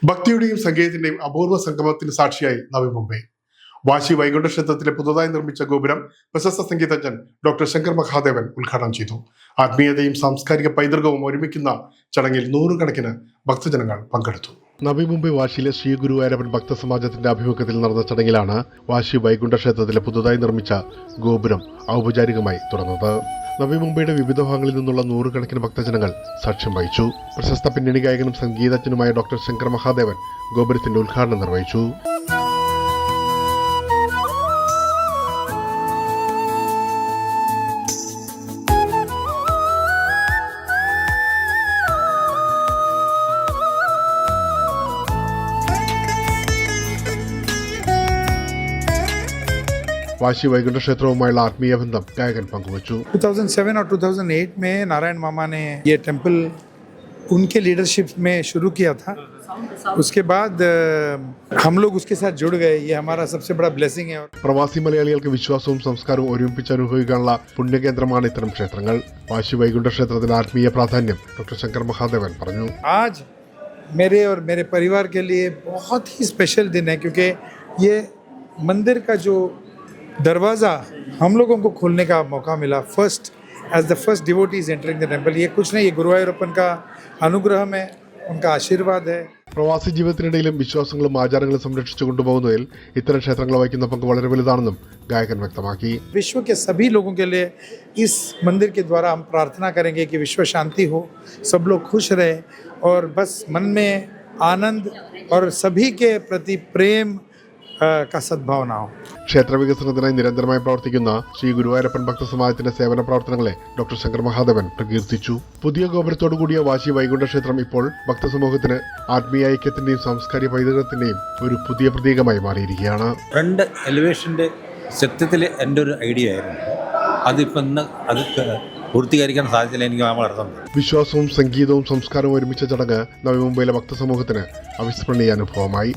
ഭക്തിയുടെയും സംഗീതത്തിന്റെയും അപൂർവ സംഗമത്തിന് സാക്ഷിയായി നവി മുംബൈ. വാശി വൈകുണ്ഠ ക്ഷേത്രത്തിലെ പുതുതായി നിർമ്മിച്ച ഗോപുരം പ്രശസ്ത സംഗീതജ്ഞൻ ഡോക്ടർ ശങ്കർ മഹാദേവൻ ഉദ്ഘാടനം ചെയ്തു. ആത്മീയതയും സാംസ്കാരിക പൈതൃകവും ഒരുമിക്കുന്ന ചടങ്ങിൽ നൂറുകണക്കിന് ഭക്തജനങ്ങൾ പങ്കെടുത്തു. നവി മുംബൈ വാശിയിലെ ശ്രീ ഗുരുവായൂരപ്പൻ ഭക്തസമാജത്തിന്റെ ആഭിമുഖ്യത്തിൽ നടന്ന ചടങ്ങിലാണ് വാശി വൈകുണ്ഠ ക്ഷേത്രത്തിലെ പുതുതായി നിർമ്മിച്ച ഗോപുരം ഔപചാരികമായി തുറന്നത്. നവി മുംബൈയുടെ വിവിധ ഭാഗങ്ങളിൽ നിന്നുള്ള നൂറുകണക്കിന് ഭക്തജനങ്ങൾ സാക്ഷ്യം വഹിച്ചു. പ്രശസ്ത പിന്നണി ഗായകനും സംഗീതജ്ഞനുമായ ഡോക്ടർ ശങ്കർ മഹാദേവൻ ഗോപുരത്തിന്റെ ഉദ്ഘാടനം നിർവഹിച്ചു. वाशी वैकुंठ क्षेत्रവുമായുള്ള ആത്മീയ ബന്ധം ഗായകൻ പങ്കുവച്ചു. 2007 और 2008 में नारायण मामा ने ये टेंपल उनके लीडरशिप में शुरू किया था. उसके बाद हम लोग उसके साथ जुड़ गए. ये हमारा सबसे बड़ा ब्लेसिंग है. പ്രവാസി മലയാളികൾക്ക് വിശ്വാസവും സംസ്കാരവും ഒരുമിച്ച് അനുഭവിക്കാനുള്ള പുണ്യകേന്ദ്രമാണ് ഇത്തരം ക്ഷേത്രങ്ങൾ. വാശി വൈകുണ്ഠ ക്ഷേത്രത്തിന്റെ ആത്മീയ പ്രാധാന്യം ഡോക്ടർ ശങ്കർ മഹാദേവൻ പറഞ്ഞു. आज मेरे और मेरे परिवार के लिए बहुत ही स्पेशल दिन है, क्योंकि ये मंदिर का जो दरवाज़ा हम लोगों को खोलने का मौका मिला. As the first devotees entering the temple. ये कुछ नहीं, ये गुरुवायूरप्पन का अनुग्रह है, उनका आशीर्वाद है. പ്രവാസി ജീവിതത്തിനിടയിലും വിശ്വാസങ്ങളും ആചാരങ്ങളും സംരക്ഷിച്ചു കൊണ്ടുപോകുന്നതിൽ ഇത്തരം ക്ഷേത്രങ്ങൾ വഹിക്കുന്ന പങ്ക് വളരെ വലുതാണെന്നും ഗായകൻ വ്യക്തമാക്കി. विश्व के सभी लोगों के लिए इस मंदिर के द्वारा हम प्रार्थना करेंगे कि विश्व शांति हो, सब लोग खुश रहे और बस मन में आनंद और सभी के प्रति प्रेम का सद्भावना हो. ക്ഷേത്ര വികസനത്തിനായി നിരന്തരമായി പ്രവർത്തിക്കുന്ന ശ്രീ ഗുരുവായൂരപ്പൻ ഭക്തസമാജത്തിന്റെ സേവന പ്രവർത്തനങ്ങളെ ഡോക്ടർ ശങ്കർ മഹാദേവൻ പ്രകീർത്തിച്ചു. പുതിയ ഗോപുരത്തോടുകൂടിയ വാശി വൈകുണ്ഠ ക്ഷേത്രം ഇപ്പോൾ ഭക്തസമൂഹത്തിന് ആത്മീയ ഐക്യത്തിന്റെയും സാംസ്കാരിക പൈതൃകത്തിന്റെയും ഒരു പുതിയ പ്രതീകമായി മാറിയിരിക്കുകയാണ്. ഫ്രണ്ട് എലിവേഷന്റെ സത്യത്തിൽ എൻ്റെ ഒരു ഐഡിയ ആയിരുന്നു. അതിപ്പോൾ ഇന്ന് അത് പൂർത്തീകരിക്കാൻ സാധിച്ചില്ല. എനിക്ക് വളർന്നു. വിശ്വാസവും സംഗീതവും സംസ്കാരവും ഒരുമിച്ച ചടങ്ങ് നവി മുംബൈയിലെ ഭക്തസമൂഹത്തിന് അവിസ്മരണീയ അനുഭവമായി.